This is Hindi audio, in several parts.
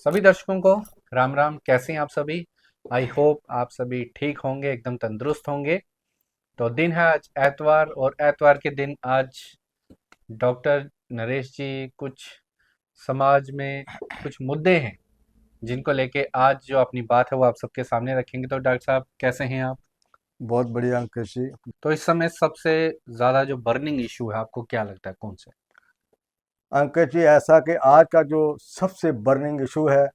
सभी दर्शकों को राम राम। कैसे हैं आप सभी? आई होप आप सभी ठीक होंगे, एकदम तंदुरुस्त होंगे। तो दिन है आज एतवार, और एतवार के दिन आज डॉक्टर नरेश जी कुछ समाज में कुछ मुद्दे हैं जिनको लेके आज जो अपनी बात है वो आप सबके सामने रखेंगे। तो डॉक्टर साहब, कैसे हैं आप? बहुत बढ़िया अंकुश जी। तो इस समय सबसे ज़्यादा जो बर्निंग इशू है, आपको क्या लगता है कौन सा? अंकुश जी, ऐसा कि आज का जो सबसे बर्निंग इशू है,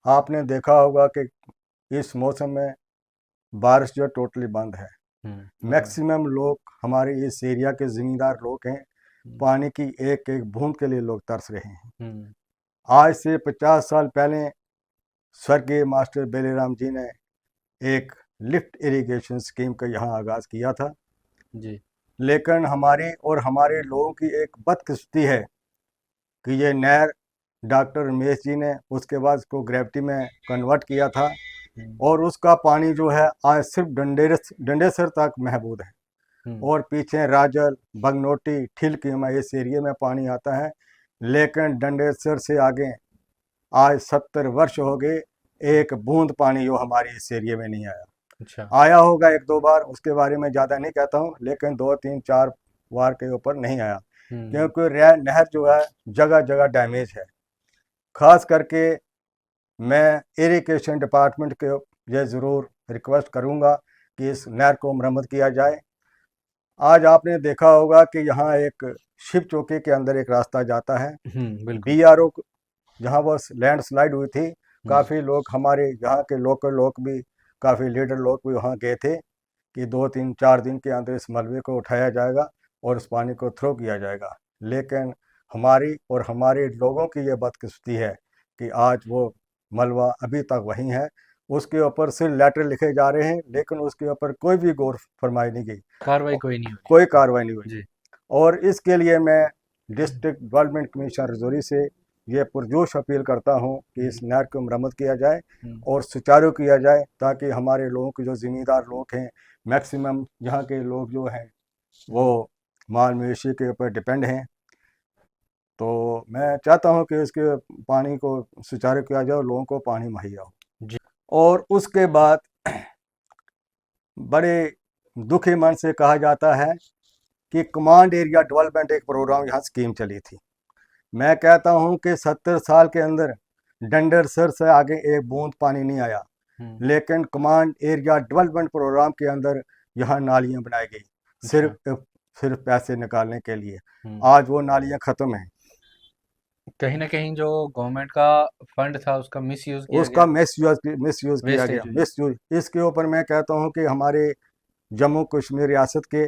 आपने देखा होगा कि इस मौसम में बारिश जो टोटली बंद है। वो तो है। मैक्सिमम लोग हमारे इस एरिया के ज़मींदार लोग हैं, हम्म। पानी की एक एक बूंद के लिए लोग तरस रहे हैं। हम्म। आज से 50 साल पहले स्वर्गीय मास्टर बेलेराम जी ने एक लिफ्ट इरिगेशन स्कीम का यहाँ आगाज़ किया था। जी। लेकिन हमारी और हमारे लोगों की एक बदकिस्मती है कि ये नहर डॉक्टर रमेश जी ने उसके बाद उसको ग्रेविटी में कन्वर्ट किया था, हम्म। और उसका पानी जो है आज सिर्फ डंडेसर तक महबूद है। हम्म। और पीछे राजल, बगनोटी, ठिलकी में इस एरिए में पानी आता है। लेकिन डंडेसर से आगे आज 70 वर्ष हो गए, एक बूंद पानी जो हमारे इस एरिए में नहीं आया। अच्छा। आया होगा एक दो बार, उसके बारे में ज़्यादा नहीं कहता हूँ, लेकिन दो तीन चार बार के ऊपर नहीं आया। हम्म। क्योंकि नहर जो है जगह जगह डैमेज है। खास करके मैं इरिगेशन डिपार्टमेंट के ये ज़रूर रिक्वेस्ट करूंगा कि इस नहर को मरम्मत किया जाए। आज आपने देखा होगा कि यहाँ एक शिव चौकी के अंदर एक रास्ता जाता है। बिल्कुल। बीआरओ जहाँ वो लैंडस्लाइड हुई थी, हम्म। काफ़ी लोग हमारे यहाँ के लोकल लोग भी, काफ़ी लीडर लोग भी वहाँ गए थे कि 2 3 4 दिन के अंदर इस मलबे को उठाया जाएगा और उस पानी को थ्रो किया जाएगा। लेकिन हमारी और हमारे लोगों की ये बदकिस्मती है कि आज वो मलबा अभी तक वहीं है। उसके ऊपर सिर्फ लेटर लिखे जा रहे हैं, लेकिन उसके ऊपर कोई भी गौर फरमाई नहीं गई, कार्रवाई कोई नहीं हो रही कोई उस पर। कार्रवाई नहीं हुई। जी। और इसके लिए मैं डिस्ट्रिक्ट डेवलपमेंट कमीशनर रजौरी से ये पुरजोश अपील करता हूँ कि इस हम्म। नहर को मरम्मत किया जाए हम्म। और सुचारू किया जाए, ताकि हमारे लोगों के जो ज़िम्मेदार लोग हैं, मैक्सिमम यहाँ के लोग जो हैं वो हम्म। माल मवेशी के ऊपर डिपेंड हैं। तो मैं चाहता हूँ कि इसके पानी को सुचारू किया जाए और लोगों को पानी मुहैया हो। जी। और उसके बाद बड़े दुखी मन से कहा जाता है कि कमांड एरिया डेवलपमेंट एक प्रोग्राम यहाँ स्कीम चली थी। मैं कहता हूँ कि 70 साल के अंदर डंडर सर से आगे एक बूंद पानी नहीं आया। हम्म। लेकिन कमांड एरिया डेवलपमेंट प्रोग्राम के अंदर यहाँ नालियाँ बनाई गई, अच्छा। सिर्फ सिर्फ पैसे निकालने के लिए। हम्म। आज वो नालियाँ ख़त्म हैं। कहीं ना कहीं जो गवर्नमेंट का फंड था उसका मिस यूज किया उसका गया। मिस यूज़ किया गया। वेस्टेज हुई। मिस यूज इसके ऊपर मैं कहता हूँ कि हमारे जम्मू कश्मीर रियासत के,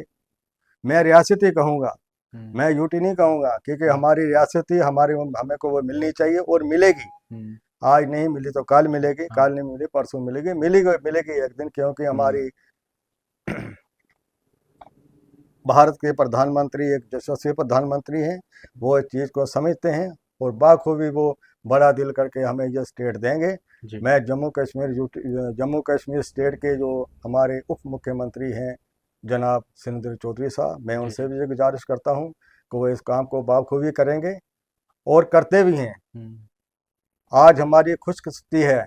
मैं रियासत ही कहूँगा, हम्म। मैं यूटी नहीं कहूँगा, क्योंकि हम्म। हमारी रियासत ही हमारे हमें को वो मिलनी चाहिए और मिलेगी। हम्म। आज नहीं मिली तो कल मिलेगी, हाँ। कल नहीं मिली परसों मिलेगी, मिलेगी मिलेगी एक दिन, क्योंकि हम्म। हमारी भारत के प्रधानमंत्री एक यशस्वी प्रधानमंत्री हैं। वो इस चीज़ को समझते हैं और बाखूबी वो बड़ा दिल करके हमें ये स्टेट देंगे। जी। मैं जम्मू कश्मीर स्टेट के जो हमारे उप मुख्यमंत्री हैं, जनाब सुरेंद्र चौधरी साहब, मैं जी। उनसे जी। भी ये गुजारिश करता हूँ कि वो इस काम को बाखूबी करेंगे और करते भी हैं। हम्म। आज हमारी खुशकिस्मती है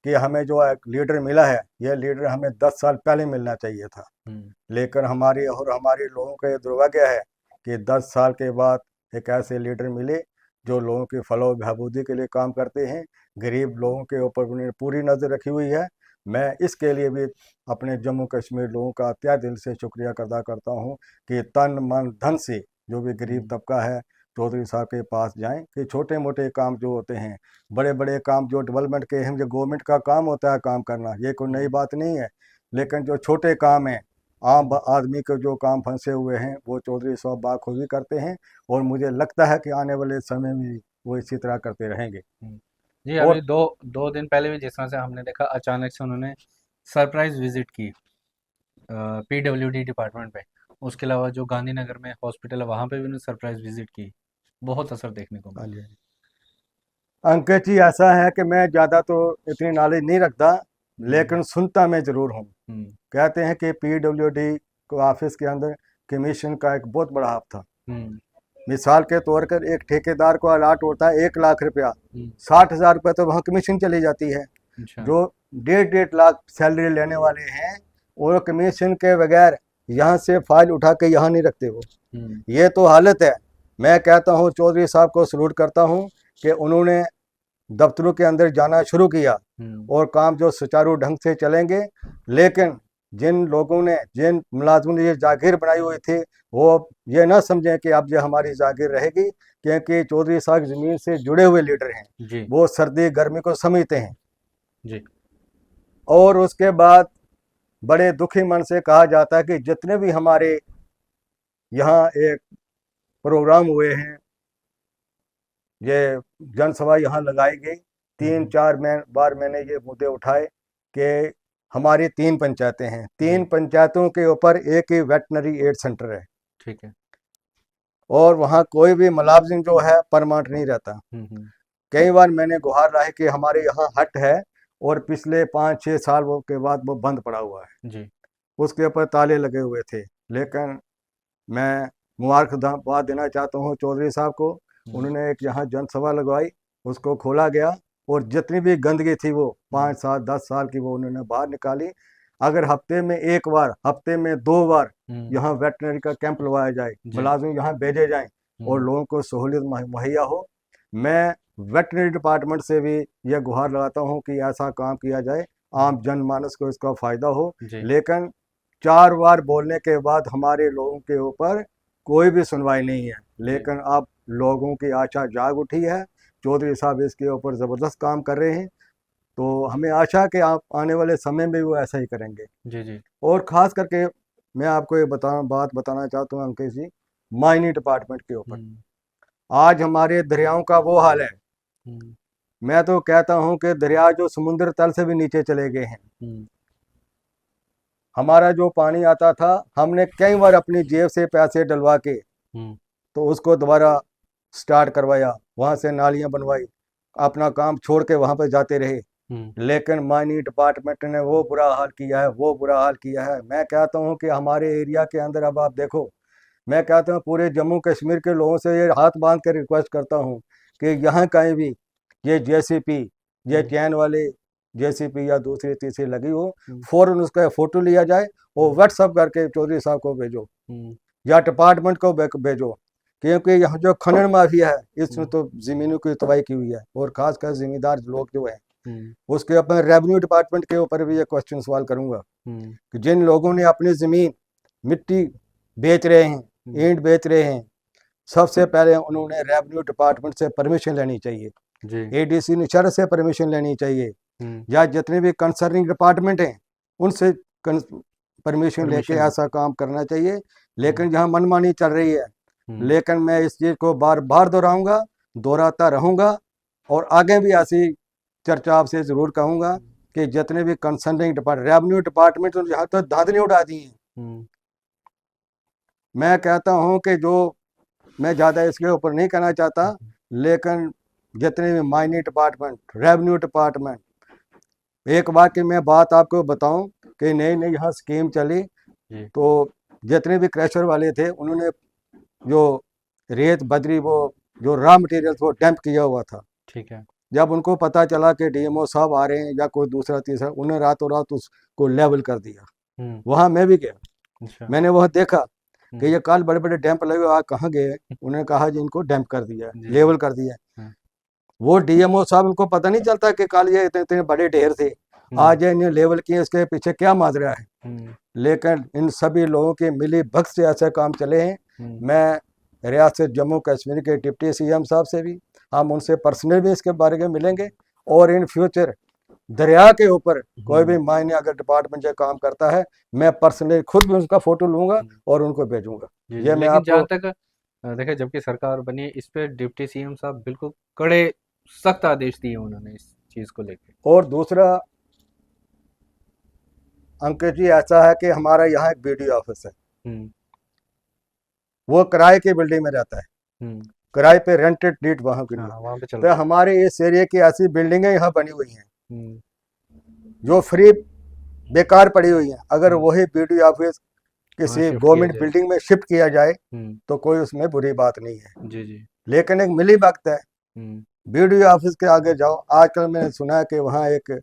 कि हमें जो एक लीडर मिला है, यह लीडर हमें 10 साल पहले मिलना चाहिए था। हम्म। लेकिन हमारे लोगों का ये दुर्भाग्य है कि 10 साल के बाद एक ऐसे लीडर मिले जो लोगों की फलाह बहबूदी के लिए काम करते हैं। गरीब लोगों के ऊपर उन्होंने पूरी नज़र रखी हुई है। मैं इसके लिए भी अपने जम्मू कश्मीर लोगों का तहे दिल से शुक्रिया अदा करता हूँ कि तन मन धन से जो भी गरीब हम्म। तबका है, चौधरी साहब के पास जाएं कि छोटे मोटे काम जो होते हैं, बड़े बड़े काम जो डेवलपमेंट के हैं, जो गवर्नमेंट का काम होता है काम करना, ये कोई नई हम्म। बात नहीं है। लेकिन जो छोटे काम हैं, आम हम्म। आदमी के जो काम फंसे हुए हैं, वो चौधरी साहब बाखूबी करते हैं। और मुझे लगता है कि आने वाले समय में वो इसी तरह करते रहेंगे। हम्म। जी, अभी और दो दो दिन पहले भी जिस तरह से हमने देखा, अचानक से उन्होंने सरप्राइज विजिट की पीडब्ल्यूडी डिपार्टमेंट पे। उसके अलावा जो गांधीनगर में हॉस्पिटल है वहाँ पे भी उन्होंने सरप्राइज विजिट की। बहुत असर देखने को हाँ मिला। जी, अंकित जी, ऐसा है कि मैं ज़्यादा तो इतनी नॉलेज नहीं रखता, हम्म। लेकिन सुनता मैं ज़रूर हूँ। हम्म। कहते हैं कि पीडब्ल्यूडी को ऑफिस के अंदर कमीशन का एक बहुत बड़ा हाथ था। हम्म। मिसाल के तौर पर एक ठेकेदार को अलाट होता है 1 लाख रुपया, हम्म, 60,000 रुपये तो वहाँ कमीशन चली जाती है। अच्छा। जो 1.5 लाख सैलरी लेने वाले हैं वो कमीशन के बगैर यहाँ से फाइल उठा के यहाँ नहीं रखते वो। हम्म, ये तो हालत है। मैं कहता हूँ चौधरी साहब को सलूट करता हूँ कि उन्होंने दफ्तरों के अंदर जाना शुरू किया हम्म, और काम जो सुचारू ढंग से चलेंगे। लेकिन जिन लोगों ने, जिन मुलाजमों ने ये जागीर बनाई हुई थी, वो ये ना समझें कि अब ये हमारी जागीर रहेगी, क्योंकि चौधरी साहब ज़मीन से जुड़े हुए लीडर हैं। जी वो सर्दी गर्मी को समझते हैं। जी। और उसके बाद बड़े दुखी मन से कहा जाता है कि जितने भी हमारे यहाँ एक प्रोग्राम हुए हैं, ये जनसभा यहाँ लगाई गई, तीन हम्म, चार बार मैंने ये मुद्दे उठाए कि हमारी 3 पंचायतें हैं, जी 3 पंचायतों के ऊपर एक ही वेटनरी एड सेंटर है ठीक है। और वहाँ कोई भी मुलाजिम जो है परमानेंट नहीं रहता। हम्म, कई बार मैंने गुहार रहा है कि हमारे यहाँ हट है और पिछले 5-6 साल के बाद वो बंद पड़ा हुआ है, जी उसके ऊपर ताले लगे हुए थे। लेकिन मैं मुबारकबाद देना चाहता हूँ चौधरी साहब को। हम्म, उन्होंने एक यहाँ जनसभा लगवाई, उसको खोला गया और जितनी भी गंदगी थी वो हम्म, 5-7-10 साल की वो उन्होंने बाहर निकाली। अगर हफ्ते में 1 बार, हफ्ते में 2 बार हम्म, यहाँ वेटनरी का कैंप लगवाया जाए, जी मुलाजिम यहाँ भेजे जाएं और हम्म, लोगों को सहूलियत मुहैया हो। मैं वेटनरी डिपार्टमेंट से भी यह गुहार लगाता हूँ कि ऐसा काम किया जाए, आम जनमानस को इसका फ़ायदा हो। जी लेकिन 4 बार बोलने के बाद हमारे लोगों के ऊपर कोई भी सुनवाई नहीं है। जी लेकिन अब लोगों की आशा जाग उठी है, चौधरी साहब इसके ऊपर ज़बरदस्त काम कर रहे हैं। तो हमें आशा है कि आप आने वाले समय में वो ऐसा ही करेंगे। जी जी। और ख़ास करके मैं आपको ये बात बताना चाहता हूँ अंकित जी, माइनिंग डिपार्टमेंट के ऊपर। हम्म, आज हमारे दरियाओं का वो हाल है, हम्म, मैं तो कहता हूँ कि दरिया जो समुद्र तल से भी नीचे चले गए हैं। हम्म, हमारा जो पानी आता था, हमने कई बार अपनी जेब से पैसे डलवा के हम्म, तो उसको दोबारा स्टार्ट करवाया, वहाँ से नालियाँ बनवाई, अपना काम छोड़ के वहाँ पर जाते रहे। हम्म, लेकिन माइनिंग डिपार्टमेंट ने वो बुरा हाल किया है, वो बुरा हाल किया है। मैं कहता हूँ कि हमारे एरिया के अंदर अब आप देखो, मैं कहता हूँ पूरे जम्मू कश्मीर के लोगों से ये हाथ बांध कर रिक्वेस्ट करता हूँ कि यहाँ कहीं भी ये जेसीपी, ये हम्म, चैन वाले जेसीपी या दूसरी तीसरी लगी हो, हम्म, फ़ौरन उसका फ़ोटो लिया जाए और हम्म, व्हाट्सअप करके चौधरी साहब को भेजो हम्म, या डिपार्टमेंट को भेजो। क्योंकि यहाँ जो खनन माफिया है इसने हम्म, तो ज़मीनों की तबाही की हुई है, और ख़ासकर ज़िम्मेदार लोग जो हैं हम्म, उसके ऊपर रेवेन्यू डिपार्टमेंट के ऊपर भी ये क्वेश्चन सवाल करूँगा हम्म, कि जिन लोगों ने अपनी ज़मीन, मिट्टी बेच रहे हैं, हम्म, ईंट बेच रहे हैं, सबसे पहले उन्होंने रेवेन्यू डिपार्टमेंट से परमिशन लेनी चाहिए, जी एडीसी निशर से परमिशन लेनी चाहिए, हम्म, या जितने भी कंसर्निंग डिपार्टमेंट हैं उनसे परमिशन लेके परमिशन ले। ऐसा काम करना चाहिए। हम्म, लेकिन जहाँ मनमानी चल रही है, हम्म, लेकिन मैं इस चीज़ को बार बार दोहराऊंगा, दोहराता रहूंगा और आगे भी ऐसी चर्चा आपसे ज़रूर कहूंगा कि जितने भी कंसर्निंग डिपार्टमेंट, रेवेन्यू डिपार्टमेंट तो यहाँ तो धांधली उड़ा दी है। हम्म, मैं कहता हूँ कि जो, मैं ज़्यादा इसके ऊपर नहीं कहना चाहता, हम्म, लेकिन जितने भी माइनिंग डिपार्टमेंट, रेवेन्यू डिपार्टमेंट, एक बार की मैं बात आपको बताऊं कि नई नई यहाँ स्कीम चली जी तो जितने भी क्रैशर वाले थे उन्होंने जो रेत बजरी वो जो रॉ मटेरियल वो डंप किया हुआ था। ठीक है। जब उनको पता चला कि डीएमओ साहब आ रहे हैं या कोई दूसरा तीसरा, उन्हें रातों रात उसको लेवल कर दिया। हम्म, वहाँ मैं भी गया, अच्छा। मैंने वह देखा कि हम्म, ये कल बड़े बड़े डैम्प लगे, आज कहाँ गए? उन्होंने कहा जी इनको डैम्प कर दिया है, जी जी। लेवल कर दिया है। हाँ, वो डीएमओ साहब, उनको पता नहीं चलता कि कल ये इतने इतने बड़े ढेर थे, हम्म, आज ये इन्हें लेवल किए, इसके पीछे क्या माजरा है? हम्म, लेकिन इन सभी लोगों की मिली भगत से ऐसे काम चले हैं। हम्म, मैं रियासत जम्मू कश्मीर के डिप्टी सीएम साहब से भी, हम उनसे पर्सनल भी इसके बारे में मिलेंगे और इन फ्यूचर दरिया के ऊपर कोई भी हम्म, मायने अगर डिपार्टमेंट से काम करता है, मैं पर्सनली खुद भी उसका फोटो लूंगा हम्म, और उनको भेजूंगा। जी जी। ये मैं लेकिन आपको। जहाँ तक देखिए, जब की सरकार बनी है, इस पे डिप्टी सीएम साहब बिल्कुल कड़े सख्त आदेश दिए उन्होंने इस चीज को लेके। और दूसरा अंकित जी, ऐसा है कि हमारा यहाँ एक बीडीओ ऑफिस है, हम्म, वो किराए की बिल्डिंग में रहता है, हम्म, किराए पे रेंटेड नीट वहाँ के लिए। हाँ वहाँ पे तो चलता है। हमारे इस एरिया की ऐसी बिल्डिंगें यहाँ बनी हुई हैं हम्म, जो फ्री बेकार पड़ी हुई हैं। अगर हम्म, वही बीडीओ ऑफिस किसी शिफ्ट किया गवर्नमेंट जाए। बिल्डिंग में शिफ्ट किया जाए हम्म। तो कोई उसमें बुरी बात नहीं है। जी जी। लेकिन एक मिली भगत है, हम्म। बीडीओ ऑफिस के आगे जाओ, आजकल मैंने सुना है कि वहाँ एक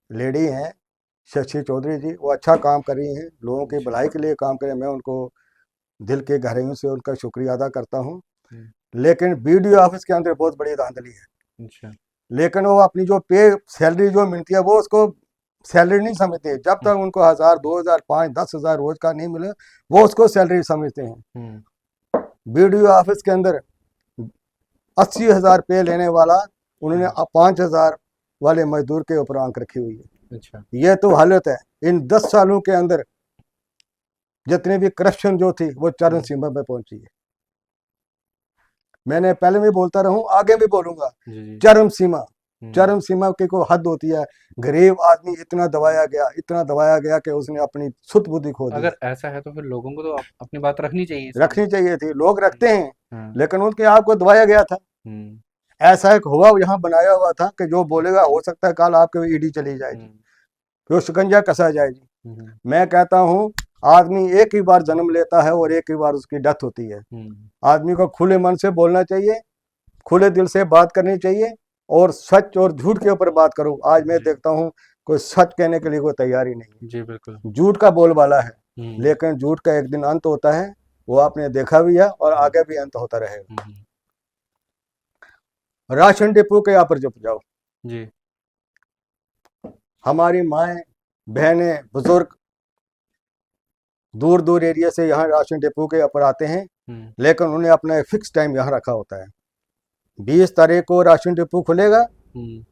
लेडी हैं शशि चौधरी जी, वो अच्छा काम कर रही हैं, लोगों की अच्छा। भलाई के लिए काम करें, मैं उनको दिल के गहराइयों से उनका शुक्रिया अदा करता हूँ। हम्म। लेकिन बीडीओ ऑफिस के अंदर बहुत बड़ी धांधली है। अच्छा। लेकिन वो अपनी जो पे सैलरी जो मिलती है वो उसको सैलरी नहीं समझते, जब हम्म। तक उनको 1000 2000 5 10,000 रोज का नहीं मिले वो उसको सैलरी समझते हैं। हम्म। बीडीओ ऑफिस के अंदर 80,000 रुपये लेने वाला उन्होंने हम्म। 5,000 वाले मजदूर के ऊपर आंक रखी हुई अच्छा। है। ये तो हालत है। इन 10 सालों के अंदर जितनी भी करप्शन जो थी वो चरम हम्म। सीमा पे पहुंची है। मैंने पहले भी बोलता रहूं, आगे भी बोलूंगा, जी जी। चरम सीमा। हम्म। चरम सीमा की कोई हद होती है। गरीब आदमी इतना दबाया गया, इतना दबाया गया कि उसने अपनी सुध बुद्धि खो दी है। अगर ऐसा है तो फिर लोगों को तो अपनी बात रखनी चाहिए सामने। रखनी चाहिए थी, लोग रखते हैं, हाँ। लेकिन उनके आप को दबाया गया था। हम्म। ऐसा एक हुआ यहाँ बनाया हुआ था कि जो बोलेगा हो सकता है कल आपके ईडी चली जाएगी, हम्म। फिर शिकंजा कसा जाएगी। हम्म। मैं कहता हूँ आदमी एक ही बार जन्म लेता है और एक ही बार उसकी डेथ होती है। हम्म। आदमी को खुले मन से बोलना चाहिए, खुले दिल से बात करनी चाहिए, और सच और झूठ के ऊपर बात करो। आज मैं जी देखता हूँ कोई सच कहने के लिए कोई तैयार ही नहीं जी बिल्कुल। है, झूठ का बोलबाला है। हम्म। लेकिन झूठ का एक दिन अंत होता है, वो आपने देखा भी है और हम्म। आगे भी अंत होता रहेगा। हम्म। राशन डिपो के यहाँ पर जब जाओ, जी। हमारी माएँ बहनें बुजुर्ग दूर दूर एरिया से यहाँ राशन डिपो के ऊपर आते हैं, हम्म। लेकिन उन्हें अपना एक फिक्स टाइम यहाँ रखा होता है। 20 तारीख को राशन डिपो खुलेगा, हम्म।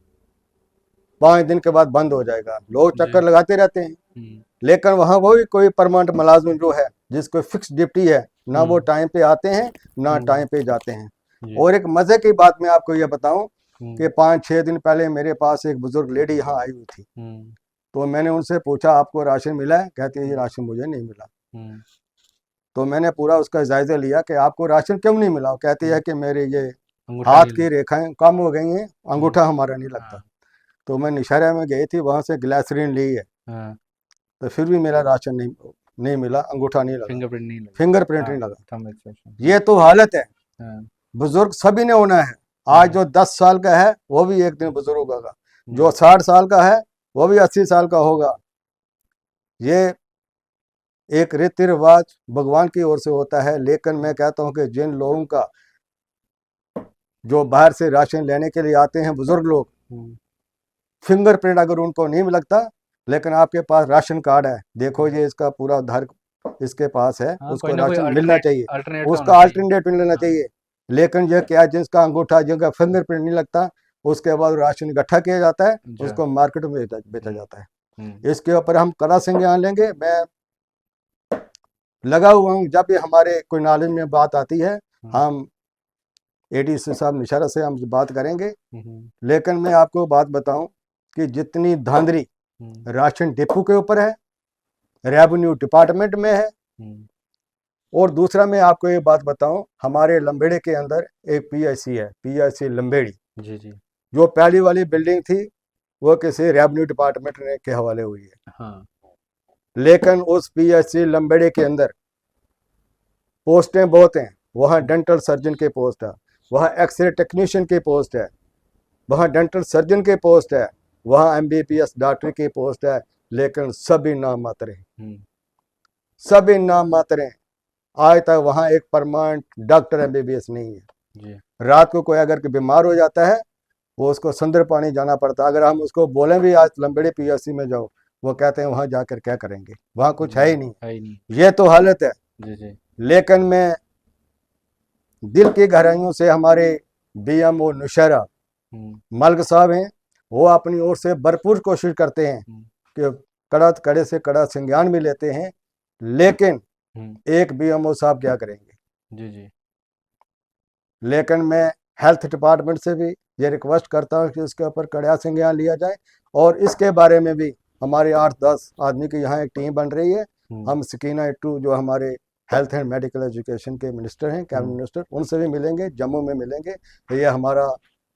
5 दिन के बाद बंद हो जाएगा। लोग जी। चक्कर लगाते रहते हैं, हम्म। लेकिन वहाँ वो भी कोई परमानेंट मुलाजिम जो है जिसको फिक्स ड्यूटी है, ना वो हम्म। टाइम पे आते हैं ना हम्म। टाइम पे जाते हैं। जी। और एक मजे की बात मैं आपको ये बताऊं कि हम्म। 5-6 दिन पहले मेरे पास एक बुजुर्ग लेडी यहाँ आई हुई थी। हम्म। तो मैंने उनसे पूछा आपको राशन मिला है? कहती है ये हम्म। राशन मुझे नहीं मिला। हम्म। तो मैंने पूरा उसका जायजा लिया कि आपको राशन क्यों नहीं मिला। वो कहती है हम्म। कि मेरे ये अंगूठा हाथ नहीं की लगा। रेखाएं कम हो गई हैं, हम्म। अंगूठा हमारा नहीं लगता। हाँ। तो मैं निशारा में गई थी, वहां से ग्लिसरीन ली है, हाँ। तो फिर भी मेरा राशन नहीं मिला, अंगूठा नहीं लगा, फिंगरप्रिंट नहीं लगा। फिंगरप्रिंट हाँ। नहीं लगा। Thumb expression. ये हाँ। तो हालत है। हाँ। बुजुर्ग सभी ने होना है। आज हम्म। जो 10 साल का है वो भी एक दिन बुजुर्ग होगा, जो हम्म। 60 साल का है वो भी 80 साल का होगा। ये एक रीति रिवाज भगवान की ओर से होता है। लेकिन मैं कहता हूँ कि जिन लोगों का जो बाहर से राशन लेने के लिए आते हैं बुजुर्ग लोग, हम्म। फिंगरप्रिंट अगर उनको नहीं लगता, लेकिन आपके पास राशन कार्ड है, देखो हम्म। ये इसका पूरा आधार इसके पास है, हाँ, कोई उसको ना कोई राशन मिलना चाहिए, अल्टरनेट तो होना उसका चाहिए। अल्टरनेट मिलना हाँ। चाहिए। लेकिन ये क्या, जिसका अंगूठा जिनका फिंगरप्रिंट नहीं लगता, उसके बाद राशन इकट्ठा किया जाता है, अच्छा। उसको मार्केट में बेचा हम्म। जाता है। हम्म। इसके ऊपर हम कड़ा संज्ञान लेंगे। मैं लगा हुआ हूँ, जब भी हमारे कोई नॉलेज में बात आती है हम्म। हम एडीसी साहब निशारा से हम बात करेंगे। हम्म। लेकिन मैं आपको बात बताऊं कि जितनी धांधली हम्म। राशन डिपो के ऊपर है, रेवेन्यू डिपार्टमेंट में है, हम्म। और दूसरा मैं आपको ये बात बताऊं, हमारे लंबेड़े के अंदर एक पीआईसी है, पीआईसी लंबेड़ी। जी जी। जो पहली वाली बिल्डिंग थी वो किसी रेवेन्यू डिपार्टमेंट के हवाले हुई है। हाँ। लेकिन उस पीएचसी लंबेड़े के अंदर पोस्टें बहुत हैं। वहाँ हम्म। डेंटल सर्जन के पोस्ट है, वहाँ एक्सरे टेक्नीशियन के पोस्ट है, वहाँ डेंटल सर्जन के पोस्ट है, वहाँ एमबीबीएस डॉक्टर की पोस्ट है। लेकिन सभी नाम मात्र हैं, हम्म। सभी नाम मात्र हैं। आज तक वहाँ एक परमानेंट डॉक्टर एमबीबीएस नहीं है। जी। रात को कोई अगर बीमार हो जाता है, वो उसको संदर पानी जाना पड़ता है। अगर हम उसको बोलें भी आज लंबेड़े पीएचसी में जाओ, वो कहते हैं वहाँ जाकर क्या करेंगे, वहाँ कुछ है ही नहीं। है ही नहीं। ये तो हालत है। जी जी। लेकिन मैं दिल की गहराइयों से हमारे बीएमओ नौशहरा हम्म। मलिक साहब हैं, वो अपनी ओर से भरपूर कोशिश करते हैं हम्म। कि कड़े से कड़ा संज्ञान भी लेते हैं। लेकिन हम्म। एक बीएमओ साहब क्या करेंगे। जी जी। लेकिन मैं हेल्थ डिपार्टमेंट से भी ये रिक्वेस्ट करता हूँ कि इसके ऊपर कड़ा संज्ञान लिया जाए, और इसके बारे में भी हमारे 8-10 आदमी की यहाँ एक टीम बन रही है। हम्म। हम सकीना इट्टू जो हमारे हेल्थ एंड मेडिकल एजुकेशन के मिनिस्टर हैं, कैबिनेट हम्म। मिनिस्टर, उनसे भी मिलेंगे, जम्मू में मिलेंगे। तो ये हमारा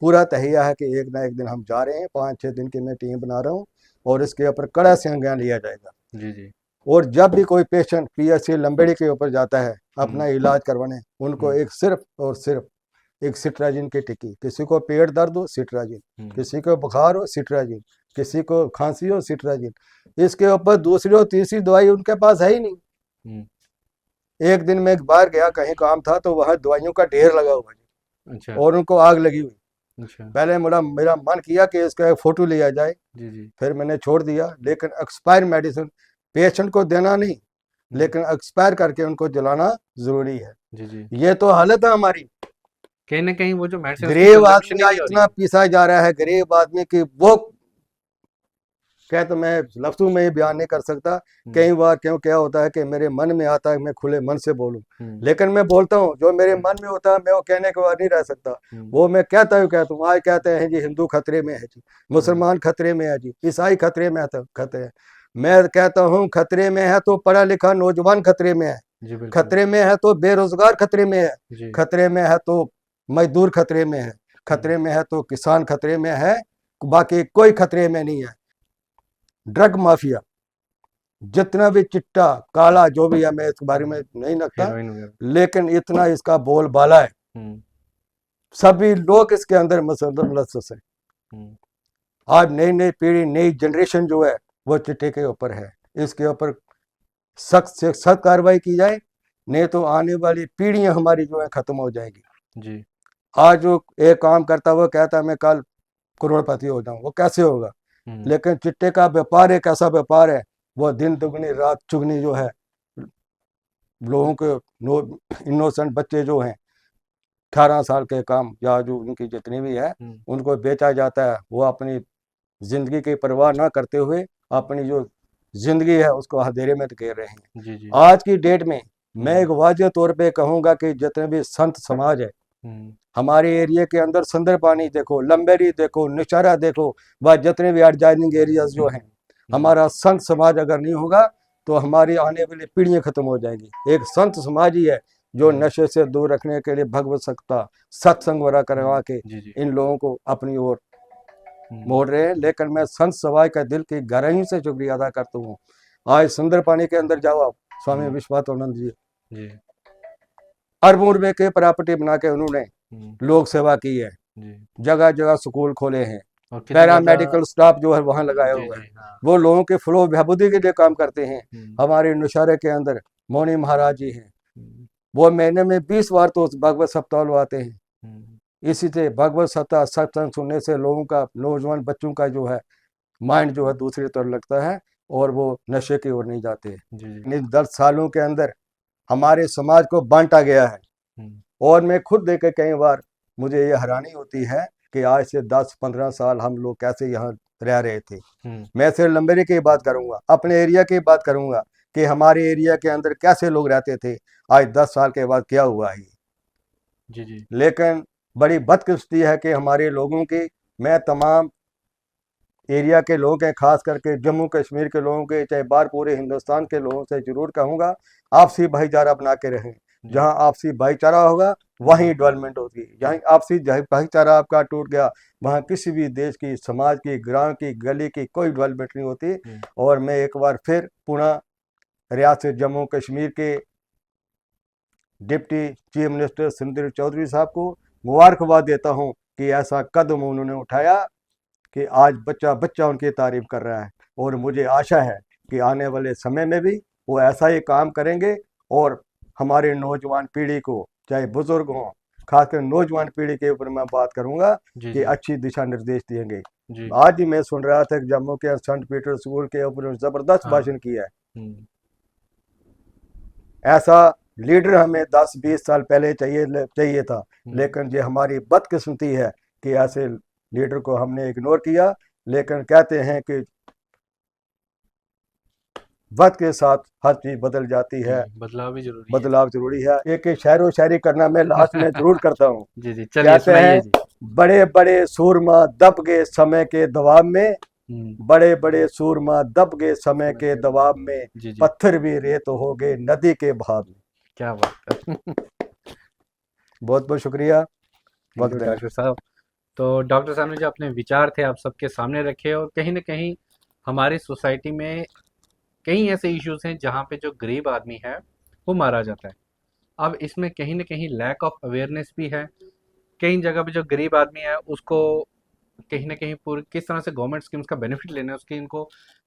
पूरा तहिया है कि एक ना एक दिन हम जा रहे हैं, 5-6 दिन की मैं टीम बना रहा हूँ, और इसके ऊपर कड़ा संज्ञान लिया जाएगा। जी जी। और जब भी कोई पेशेंट पीएचसी लंबेड़ी के ऊपर जाता है अपना इलाज करवाने, उनको एक सिर्फ और सिर्फ एक सिट्राजिन की टिक्की, किसी को पेट दर्द हो सिट्राजिन, किसी को बुखार हो सिट्राजिन, किसी को खांसी हो सिट्राजिन, इसके ऊपर दूसरी और तीसरी दवाई उनके पास है ही नहीं। एक दिन मैं एक बार गया, कहीं काम था, तो वहाँ दवाइयों का ढेर लगा हुआ है। अच्छा। और उनको आग लगी हुई। अच्छा। पहले मेरा मन किया कि इसका एक फोटो लिया जाए। जी जी। फिर मैंने छोड़ दिया, लेकिन एक्सपायर मेडिसिन पेशेंट को देना नहीं, लेकिन एक्सपायर करके उनको जलाना जरूरी है। जी जी। ये तो हालत है हमारी। कहीं ना कहीं वो जो मेडिसिन गरीब आदमी इतना पीसा जा रहा है, गरीब आदमी की वो क्या, तो मैं लफ्जों में बयान नहीं कर सकता। कई बार क्यों क्या होता है कि मेरे मन में आता है मैं खुले मन से बोलूं, लेकिन मैं बोलता हूं जो मेरे मन में होता है, मैं वो कहने के बाद नहीं रह सकता। वो मैं कहता हूं आज कहते हैं जी हिंदू खतरे में है जी, मुसलमान खतरे में है जी, ईसाई खतरे में है, खतरे। मैं कहता हूँ खतरे में है तो पढ़ा लिखा नौजवान खतरे में है, खतरे में है तो बेरोजगार खतरे में है, खतरे में है तो मजदूर खतरे में है, खतरे में है तो किसान खतरे में है, बाकी कोई खतरे में नहीं है। ड्रग माफिया जितना भी चिट्टा काला जो भी है, मैं इस बारे में नहीं लगता, लेकिन इतना इसका बोलबाला है, सभी लोग इसके अंदर मुलस्सस है। आज नई नई पीढ़ी, नई जनरेशन जो है वो चिट्टे के ऊपर है। इसके ऊपर सख्त से सख्त कार्रवाई की जाए, नहीं तो आने वाली पीढ़ियां हमारी जो है खत्म हो जाएगी। जी। आज जो एक काम करता वो कहता है मैं कल करोड़पति हो जाऊं, वो कैसे होगा? लेकिन चिट्टे का व्यापार एक ऐसा व्यापार है, वो दिन दुगनी रात चुगनी जो है, लोगों के इनोसेंट बच्चे जो हैं 18 साल के काम या जो उनकी जितनी भी है उनको बेचा जाता है। वो अपनी जिंदगी की परवाह ना करते हुए अपनी जो जिंदगी है उसको अंधेरे में घेर रहे हैं। जी जी। आज की डेट में मैं एक वाजिब तौर पे कहूंगा कि जितने भी संत समाज है हमारे एरिया के अंदर, संदरपानी देखो, लंबेरी देखो, निचारा देखो, व जितने भी एडजॉइनिंग एरियाज जो हैं, हमारा संत समाज अगर नहीं होगा तो हमारी आने वाली पीढ़ियां खत्म हो जाएंगी। एक संत समाज ही है जो नशे से दूर रखने के लिए भगवत सत्ता सत्संग वगैरह करवा के इन लोगों को अपनी ओर मोड़ रहे हैं। लेकिन मैं संत समाज का दिल की गहराई से शुक्रिया अदा करता हूँ। आज सुंदरपानी के अंदर जाओ आप, स्वामी विश्वात्मानंद जी अरबों रुपए के प्रॉपर्टी बना के उन्होंने लोक सेवा की है, जगह जगह स्कूल खोले हैं, पैरामेडिकल स्टाफ जो है वहां लगाया हुआ है। वो लोगों के फ्लो बहबूदी के लिए काम करते हैं। हमारे नुशारे के अंदर मौनी महाराज जी हैं, वो महीने में 20 बार तो भगवत सप्ताह आते हैं। इसी से भगवत सत्ता सत्संग सुनने से लोगों का, नौजवान बच्चों का जो है माइंड जो है दूसरी तरफ लगता है और वो नशे की ओर नहीं जाते। इन 10 सालों के अंदर हमारे समाज को बांटा गया है और मैं खुद देख के कई बार मुझे ये हैरानी होती है कि आज से 10-15 साल हम लोग कैसे यहाँ रह रहे थे। मैं सिर्फ लंबेरी की बात करूंगा, अपने एरिया की बात करूंगा कि हमारे एरिया के अंदर कैसे लोग रहते थे, आज 10 साल के बाद क्या हुआ है। जी जी। लेकिन बड़ी बदकिस्मती है कि हमारे लोगों की, मैं तमाम एरिया के लोग हैं, खास करके जम्मू कश्मीर के लोगों के, चाहे बाहर पूरे हिंदुस्तान के लोगों से जरूर कहूँगा आपसी भाईचारा बना के रहें। जहाँ आपसी भाईचारा होगा वहीं डेवलपमेंट होगी। जहाँ आपसी भाईचारा आपका टूट गया वहाँ किसी भी देश की, समाज की, ग्राम की, गली की कोई डेवलपमेंट नहीं होती। और मैं एक बार फिर पुनः रियासत जम्मू कश्मीर के डिप्टी चीफ मिनिस्टर सुंदर चौधरी साहब को मुबारकबाद देता हूँ कि ऐसा कदम उन्होंने उठाया कि आज बच्चा बच्चा उनकी तारीफ कर रहा है। और मुझे आशा है कि आने वाले समय में भी वो ऐसा ही काम करेंगे और हमारे नौजवान पीढ़ी को, चाहे बुजुर्ग हों, खासकर नौजवान पीढ़ी के ऊपर मैं बात करूंगा कि अच्छी दिशा निर्देश देंगे। आज ही मैं सुन रहा था कि जम्मू के सेंट पीटर स्कूल के ऊपर जबरदस्त भाषण किया है। ऐसा लीडर हमें 10-20 साल पहले चाहिए था, लेकिन ये हमारी बदकिस्मती है कि ऐसे लीडर को हमने इग्नोर किया। लेकिन कहते हैं कि वक्त के साथ हर चीज बदल जाती है, बदलाव जरूरी है। एक शायरो शायरी करना मैं लास्ट में जरूर करता हूँ। जी जी, कहते हैं बड़े बड़े सूरमा दब गए समय के दबाव में, बड़े बड़े सूरमा दब गए समय के दबाव में, पत्थर भी रेत हो गए नदी के बहाव में। क्या बात है। बहुत बहुत शुक्रिया डॉक्टर साहब। तो डॉक्टर साहब ने जो अपने विचार थे आप सबके सामने रखे और कहीं ना कहीं हमारी सोसाइटी में कई ऐसे इश्यूज हैं जहाँ पे जो गरीब आदमी है वो मारा जाता है। अब इसमें कहीं ना कहीं लैक ऑफ अवेयरनेस भी है। कई जगह पे जो गरीब आदमी है उसको कहीं ना कहीं पूरी किस तरह से गवर्नमेंट स्कीम्स का बेनिफिट लेना है उसकी इनको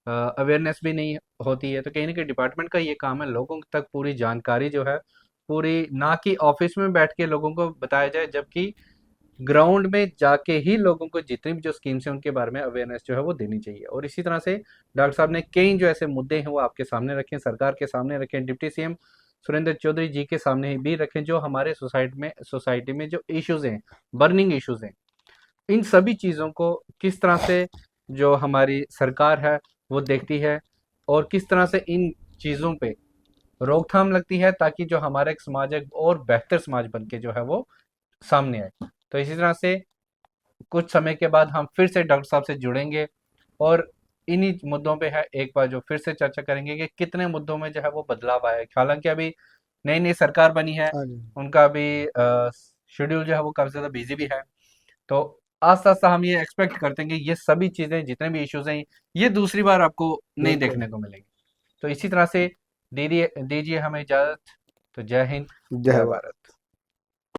अवेयरनेस भी नहीं होती है। तो कहीं ना कहीं डिपार्टमेंट का ये काम है लोगों तक पूरी जानकारी जो है पूरी, ना कि ऑफिस में बैठ के लोगों को बताया जाए, जबकि ग्राउंड में जाके ही लोगों को जितनी भी जो स्कीम्स हैं उनके बारे में अवेयरनेस जो है वो देनी चाहिए। और इसी तरह से डॉक्टर साहब ने कई जो ऐसे मुद्दे हैं वो आपके सामने रखे हैं, सरकार के सामने रखे हैं, डिप्टी सीएम सुरेंद्र चौधरी जी के सामने भी रखें, जो हमारे सोसाइटी में जो इश्यूज हैं, बर्निंग इश्यूज हैं, इन सभी चीज़ों को किस तरह से जो हमारी सरकार है वो देखती है और किस तरह से इन चीज़ों पे रोकथाम लगती है, ताकि जो हमारा एक समाज है और बेहतर समाज बन के जो है वो सामने आए। तो इसी तरह से कुछ समय के बाद हम फिर से डॉक्टर साहब से जुड़ेंगे और इन्हीं मुद्दों पे है एक बार जो फिर से चर्चा करेंगे कि कितने मुद्दों में जो है वो बदलाव आया है। हालांकि अभी नई नई सरकार बनी है, हाँ जी। उनका अभी शेड्यूल जो है वो काफ़ी ज़्यादा बिजी भी है। तो आस्ता आस्ता हम ये एक्सपेक्ट करते हैं कि ये सभी चीज़ें जितने भी इश्यूज हैं ये दूसरी बार आपको नहीं बिल्कुल। देखने को मिलेंगी। तो इसी तरह से दीजिए दीजिए हमें इजाज़त। तो जय हिंद, जय जय भारत। भारत।